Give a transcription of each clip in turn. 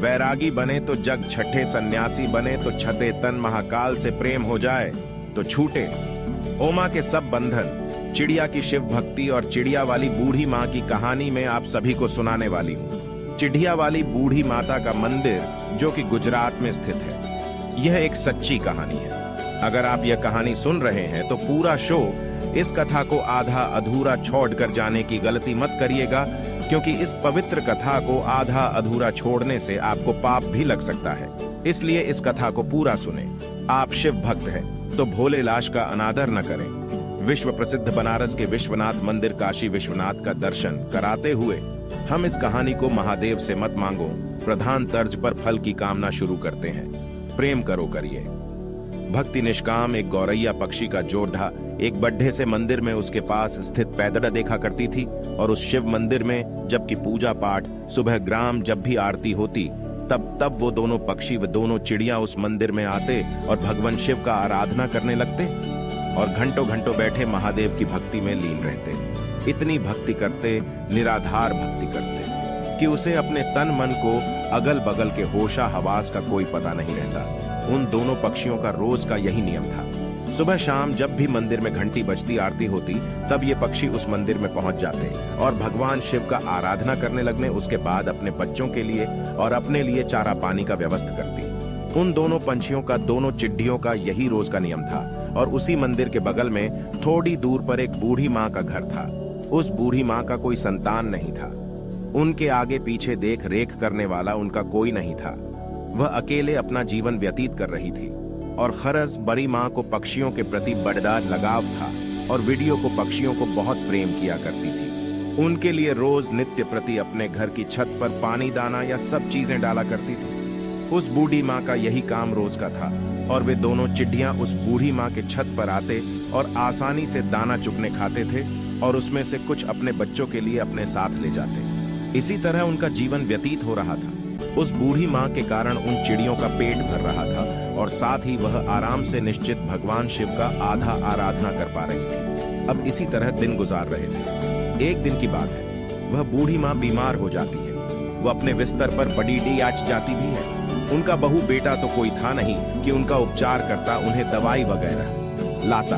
वैरागी बने तो जग छठे, सन्यासी बने तो छते तन, महाकाल से प्रेम हो जाए तो छूटे ओमा के सब बंधन। चिड़िया की शिव भक्ति और चिड़िया वाली बूढ़ी माँ की कहानी में आप सभी को सुनाने वाली हूँ। चिड़िया वाली बूढ़ी माता का मंदिर जो कि गुजरात में स्थित है, यह एक सच्ची कहानी है। अगर आप यह कहानी सुन रहे हैं तो पूरा शो इस कथा को आधा अधूरा छोड़कर जाने की गलती मत करिएगा, क्योंकि इस पवित्र कथा को आधा अधूरा छोड़ने से आपको पाप भी लग सकता है। इसलिए इस कथा को पूरा सुने। आप शिव भक्त हैं तो भोले लाश का अनादर न करें। विश्व प्रसिद्ध बनारस के विश्वनाथ मंदिर काशी विश्वनाथ का दर्शन कराते हुए हम इस कहानी को महादेव से मत मांगो प्रधान तर्ज पर फल की कामना शुरू करते हैं। प्रेम करो करिए। भक्ति निष्काम एक गौरैया पक्षी का जोड़ा एक बड्ढे से मंदिर में उसके पास स्थित पैदड़ा देखा करती थी, और उस शिव मंदिर में जबकि पूजा पाठ सुबह ग्राम जब भी आरती होती तब वो दोनों पक्षी व दोनों चिड़िया उस मंदिर में आते और भगवान शिव का आराधना करने लगते और घंटों घंटों बैठे महादेव की भक्ति में लीन रहते। इतनी भक्ति करते, निराधार भक्ति करते कि उसे अपने तन मन को अगल बगल के होशा हवास का कोई पता नहीं रहता। उन दोनों पक्षियों का रोज का यही नियम था। सुबह शाम जब भी मंदिर में घंटी बजती, आरती होती, तब ये पक्षी उस मंदिर में पहुंच जाते और भगवान शिव का आराधना करने लगने। उसके बाद अपने बच्चों के लिए और अपने लिए चारा पानी का व्यवस्था करती। उन दोनों पंछियों का, दोनों चिड्डियों का यही रोज का नियम था। और उसी मंदिर के बगल में थोड़ी दूर पर एक बूढ़ी माँ का घर था। उस बूढ़ी माँ का कोई संतान नहीं था। उनके आगे पीछे देख रेख करने वाला उनका कोई नहीं था। वह अकेले अपना जीवन व्यतीत कर रही थी। और खरस बड़ी माँ को पक्षियों के प्रति बड़ा लगाव था और वीडियो को पक्षियों को बहुत प्रेम किया करती थी। उनके लिए रोज नित्य प्रति अपने घर की छत पर पानी, दाना या सब चीजें डाला करती थी। उस बूढ़ी माँ का यही काम रोज का था और वे दोनों चिड़ियां उस बूढ़ी माँ के छत पर आते और आसानी से दाना चुगने खाते थे और उसमें से कुछ अपने बच्चों के लिए अपने साथ ले जाते। इसी तरह उनका जीवन व्यतीत हो रहा था। उस बूढ़ी माँ के कारण उन चिड़ियों का पेट भर रहा था और साथ ही वह आराम से निश्चित भगवान शिव का आधा आराधना कर पा रही थी। अब इसी तरह दिन गुजार रहे थे। एक दिन की बात है, वह बूढ़ी माँ बीमार हो जाती है। वह अपने बिस्तर पर बड़ी आच जाती भी है। उनका बहू बेटा तो कोई था नहीं कि उनका उपचार करता, उन्हें दवाई वगैरह लाता।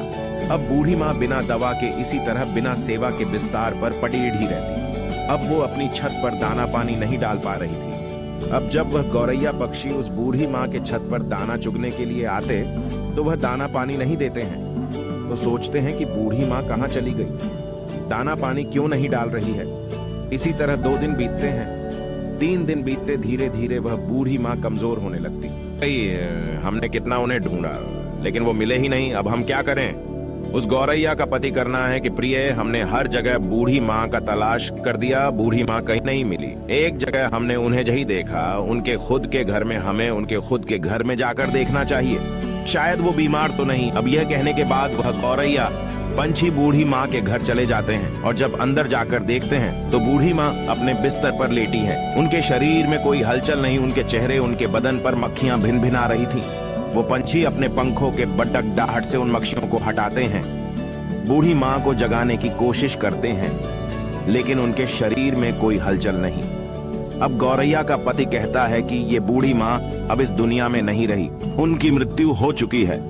अब बूढ़ी माँ बिना दवा के इसी तरह बिना सेवा के बिस्तार पर पड़ीढ़ ही रहती। अब वो अपनी छत पर दाना पानी नहीं डाल पा रही थी। अब जब वह गौरैया पक्षी उस बूढ़ी माँ के छत पर दाना चुगने के लिए आते तो वह दाना पानी नहीं देते हैं। तो सोचते हैं कि बूढ़ी माँ कहाँ चली गई, दाना पानी क्यों नहीं डाल रही है। इसी तरह 2 दिन बीतते हैं। 3 दिन बीतते धीरे धीरे वह बूढ़ी माँ कमजोर होने लगती। हमने कितना उन्हें ढूंढा लेकिन वो मिले ही नहीं। अब हम क्या करें। उस गौरैया का पति करना है कि प्रिय, हमने हर जगह बूढ़ी माँ का तलाश कर दिया, बूढ़ी माँ कहीं नहीं मिली। एक जगह हमने उन्हें जही देखा, उनके खुद के घर में। हमें उनके खुद के घर में जाकर देखना चाहिए, शायद वो बीमार तो नहीं। अब यह कहने के बाद वह गौरैया पंछी बूढ़ी माँ के घर चले जाते हैं और जब अंदर जाकर देखते हैं तो बूढ़ी माँ अपने बिस्तर पर लेटी है। उनके शरीर में कोई हलचल नहीं, उनके चेहरे, उनके बदन पर मक्खियां भिन भिना रही थी। वो पंछी अपने पंखों के बड़गड़ाहट से उन मक्खियों को हटाते हैं, बूढ़ी माँ को जगाने की कोशिश करते हैं, लेकिन उनके शरीर में कोई हलचल नहीं। अब गौरैया का पति कहता है कि ये बूढ़ी माँ अब इस दुनिया में नहीं रही, उनकी मृत्यु हो चुकी है।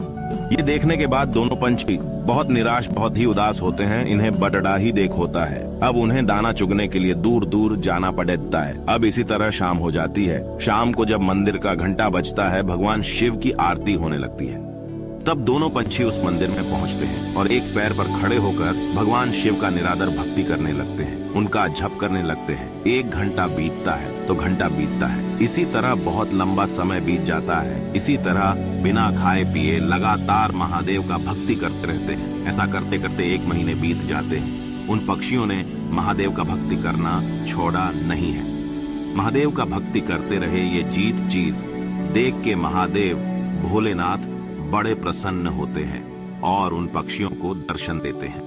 ये देखने के बाद दोनों पंछी बहुत निराश, बहुत ही उदास होते हैं। इन्हें बड़ड़ा ही देख होता है। अब उन्हें दाना चुगने के लिए दूर दूर जाना पड़ता है। अब इसी तरह शाम हो जाती है। शाम को जब मंदिर का घंटा बजता है, भगवान शिव की आरती होने लगती है। तब दोनों पंछी उस मंदिर में पहुंचते हैं और एक पैर पर खड़े होकर भगवान शिव का निरादर भक्ति करने लगते हैं, उनका जप करने लगते हैं। 1 घंटा बीतता है तो घंटा बीतता है। इसी तरह बहुत लंबा समय बीत जाता है। इसी तरह बिना खाए पिए लगातार महादेव का भक्ति करते रहते हैं। ऐसा करते करते 1 महीने बीत जाते हैं। उन पक्षियों ने महादेव का भक्ति करना छोड़ा नहीं है। महादेव का भक्ति करते रहे। ये जीत चीज देख के महादेव भोलेनाथ बड़े प्रसन्न होते हैं और उन पक्षियों को दर्शन देते हैं।